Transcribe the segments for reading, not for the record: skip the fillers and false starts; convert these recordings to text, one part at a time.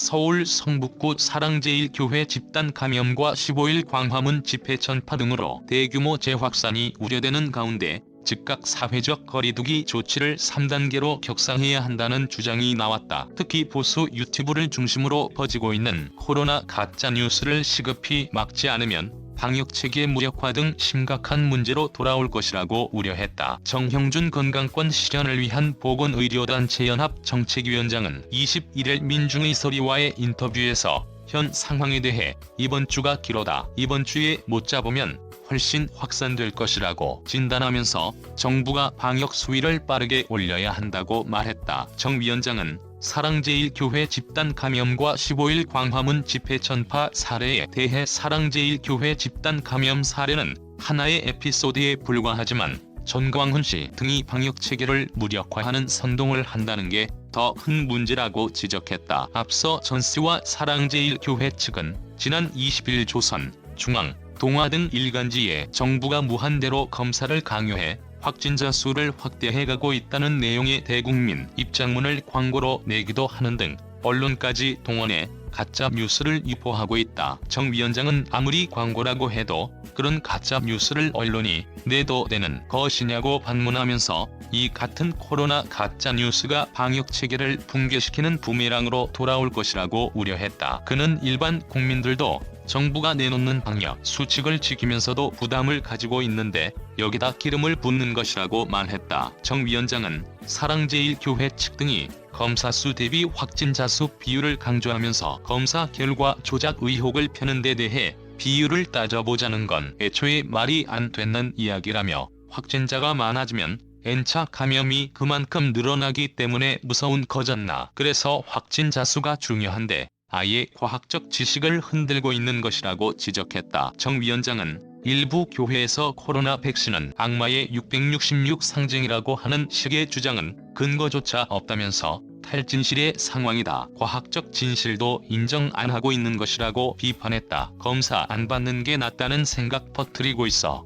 서울 성북구 사랑제일교회 집단 감염과 15일 광화문 집회 전파 등으로 대규모 재확산이 우려되는 가운데 즉각 사회적 거리두기 조치를 3단계로 격상해야 한다는 주장이 나왔다. 특히 보수 유튜브를 중심으로 퍼지고 있는 코로나 가짜뉴스를 시급히 막지 않으면 방역체계 무력화 등 심각한 문제로 돌아올 것이라고 우려했다. 정형준 건강권 실현을 위한 보건의료단체 연합 정책위원장은 21일 민중의소리와의 인터뷰에서 현 상황에 대해 이번 주가 길어다. 이번 주에 못 잡으면 훨씬 확산될 것이라고 진단하면서 정부가 방역 수위를 빠르게 올려야 한다고 말했다. 정 위원장은 사랑제일교회 집단 감염과 15일 광화문 집회 전파 사례에 대해 사랑제일교회 집단 감염 사례는 하나의 에피소드에 불과하지만 전광훈 씨 등이 방역체계를 무력화하는 선동을 한다는 게 더 큰 문제라고 지적했다. 앞서 전 씨와 사랑제일교회 측은 지난 20일 조선, 중앙, 동아 등 일간지에 정부가 무한대로 검사를 강요해 확진자 수를 확대해가고 있다는 내용의 대국민 입장문을 광고로 내기도 하는 등 언론까지 동원해 가짜 뉴스를 유포하고 있다. 정 위원장은 아무리 광고라고 해도 그런 가짜 뉴스를 언론이 내도 되는 것이냐고 반문하면서 이 같은 코로나 가짜 뉴스가 방역 체계를 붕괴시키는 부메랑으로 돌아올 것이라고 우려했다. 그는 일반 국민들도 정부가 내놓는 방역 수칙을 지키면서도 부담을 가지고 있는데 여기다 기름을 붓는 것이라고 말했다. 정 위원장은 사랑제일교회 측 등이 검사 수 대비 확진자 수 비율을 강조하면서 검사 결과 조작 의혹을 펴는 데 대해 비율을 따져보자는 건 애초에 말이 안 되는 이야기라며 확진자가 많아지면 N차 감염이 그만큼 늘어나기 때문에 무서운 거잖나. 그래서 확진자 수가 중요한데 아예 과학적 지식을 흔들고 있는 것이라고 지적했다. 정 위원장은 일부 교회에서 코로나 백신은 악마의 666 상징이라고 하는 식의 주장은 근거조차 없다면서 탈진실의 상황이다. 과학적 진실도 인정 안 하고 있는 것이라고 비판했다. 검사 안 받는 게 낫다는 생각 퍼뜨리고 있어.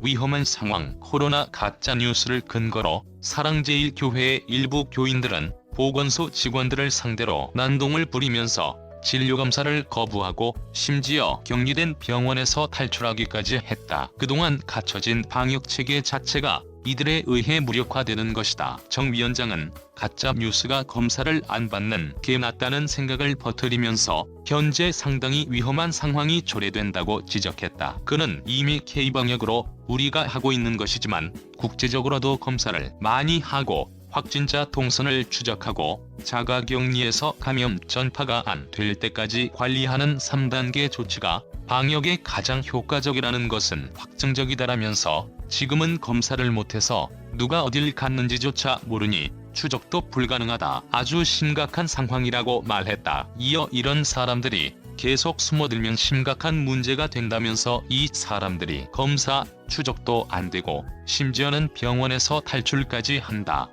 위험한 상황. 코로나 가짜뉴스를 근거로 사랑제일교회의 일부 교인들은 보건소 직원들을 상대로 난동을 부리면서 진료검사를 거부하고 심지어 격리된 병원에서 탈출하기까지 했다. 그동안 갖춰진 방역체계 자체가 이들에 의해 무력화되는 것이다. 정 위원장은 가짜 뉴스가 검사를 안 받는 게 낫다는 생각을 퍼뜨리면서 현재 상당히 위험한 상황이 초래된다고 지적했다. 그는 이미 K방역으로 우리가 하고 있는 것이지만 국제적으로도 검사를 많이 하고 확진자 동선을 추적하고 자가격리에서 감염 전파가 안 될 때까지 관리하는 3단계 조치가 방역에 가장 효과적이라는 것은 확정적이다라면서 지금은 검사를 못해서 누가 어딜 갔는지조차 모르니 추적도 불가능하다. 아주 심각한 상황이라고 말했다. 이어 이런 사람들이 계속 숨어들면 심각한 문제가 된다면서 이 사람들이 검사, 추적도 안 되고 심지어는 병원에서 탈출까지 한다.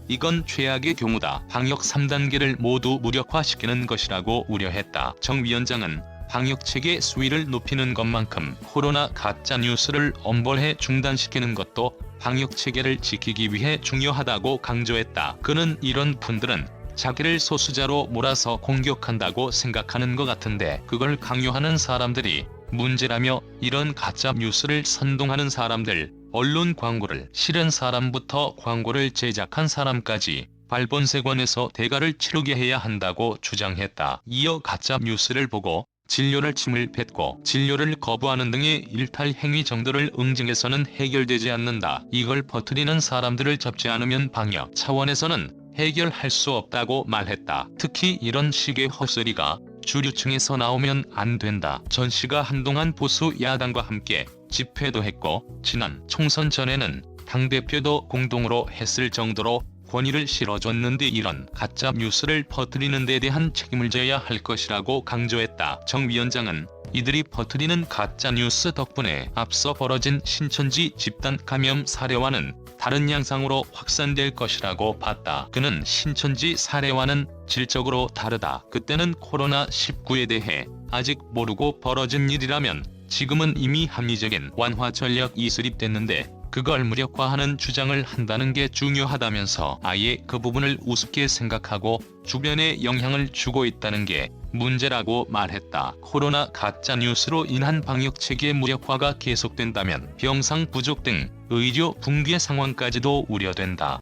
이건 최악의 경우다. 방역 3단계를 모두 무력화시키는 것이라고 우려했다. 정 위원장은 방역체계 수위를 높이는 것만큼 코로나 가짜뉴스를 엄벌해 중단시키는 것도 방역체계를 지키기 위해 중요하다고 강조했다. 그는 이런 분들은 자기를 소수자로 몰아서 공격한다고 생각하는 것 같은데 그걸 강요하는 사람들이 문제라며 이런 가짜뉴스를 선동하는 사람들, 언론 광고를 실은 사람부터 광고를 제작한 사람까지 발본색원에서 대가를 치르게 해야 한다고 주장했다. 이어 가짜뉴스를 보고 진료를 침을 뱉고 진료를 거부하는 등의 일탈 행위 정도를 응징해서는 해결되지 않는다. 이걸 퍼뜨리는 사람들을 잡지 않으면 방역 차원에서는 해결할 수 없다고 말했다. 특히 이런 식의 헛소리가 주류층에서 나오면 안 된다. 전 씨가 한동안 보수 야당과 함께 집회도 했고 지난 총선 전에는 당대표도 공동으로 했을 정도로 권위를 실어줬는데 이런 가짜 뉴스를 퍼뜨리는 데 대한 책임을 져야 할 것이라고 강조했다. 정 위원장은 이들이 퍼뜨리는 가짜 뉴스 덕분에 앞서 벌어진 신천지 집단 감염 사례와는 다른 양상으로 확산될 것이라고 봤다. 그는 신천지 사례와는 질적으로 다르다. 그때는 코로나19에 대해 아직 모르고 벌어진 일이라면 지금은 이미 합리적인 완화 전략이 수립됐는데 그걸 무력화하는 주장을 한다는 게 중요하다면서 아예 그 부분을 우습게 생각하고 주변에 영향을 주고 있다는 게 문제라고 말했다. 코로나 가짜뉴스로 인한 방역체계 무력화가 계속된다면 병상 부족 등 의료 붕괴 상황까지도 우려된다.